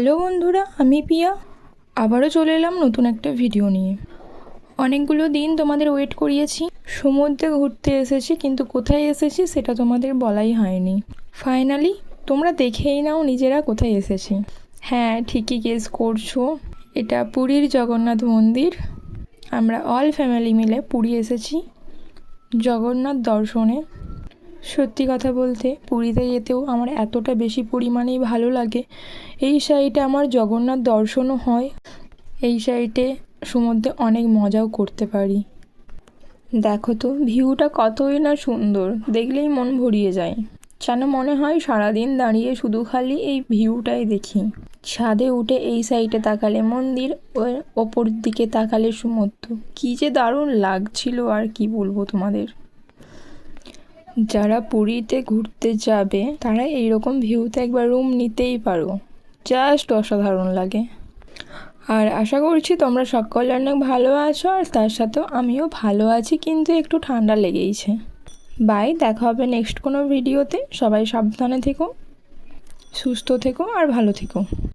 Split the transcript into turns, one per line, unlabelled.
Hello বন্ধুরা, আমি পিয়া আবারও চলে এলাম নতুন একটা ভিডিও নিয়ে। অনেকগুলো দিন তোমাদের ওয়েট করিয়েছি, সমুদ্রে ঘুরতে এসেছি, কিন্তু কোথায় এসেছি সেটা তোমাদের বলাই হয়নি। ফাইনালি তোমরা দেখেই নাও নিজেরা কোথায় এসেছি। হ্যাঁ, ঠিকই গেস করছো, এটা পুরীর জগন্নাথ মন্দির। আমরা অল ফ্যামিলি মিলে পুরী এসেছি জগন্নাথ দর্শনে। সত্যি কথা বলতে পুরীতে যেতেও আমার এতটা বেশি পরিমাণেই ভালো লাগে। এই সাইডে আমার জগন্নাথ দর্শনও হয়, এই সাইডে সমুদ্রে অনেক মজাও করতে পারি। দেখো তো ভিউটা কতই না সুন্দর, দেখলেই মন ভরিয়ে যায়। যেন মনে হয় সারাদিন দাঁড়িয়ে শুধু খালি এই ভিউটাই দেখি। ছাদে উঠে এই সাইডে তাকালে মন্দির, ওর ওপর দিকে তাকালে সমুদ্র, কী যে দারুণ লাগছিল আর কি বলবো তোমাদের। যারা পুরীতে ঘুরতে যাবে তারা এইরকম ভিউতে একবার রুম নিতেই পারো, জাস্ট অসাধারণ লাগে। আর আশা করছি তোমরা সকলে অনেক ভালো আছো, আর তার সাথেও আমিও ভালো আছি, কিন্তু একটু ঠান্ডা লেগেইছে। বাই, দেখা হবে নেক্সট কোনো ভিডিওতে। সবাই সাবধানে থেকো, সুস্থ থেকো আর ভালো থেকো।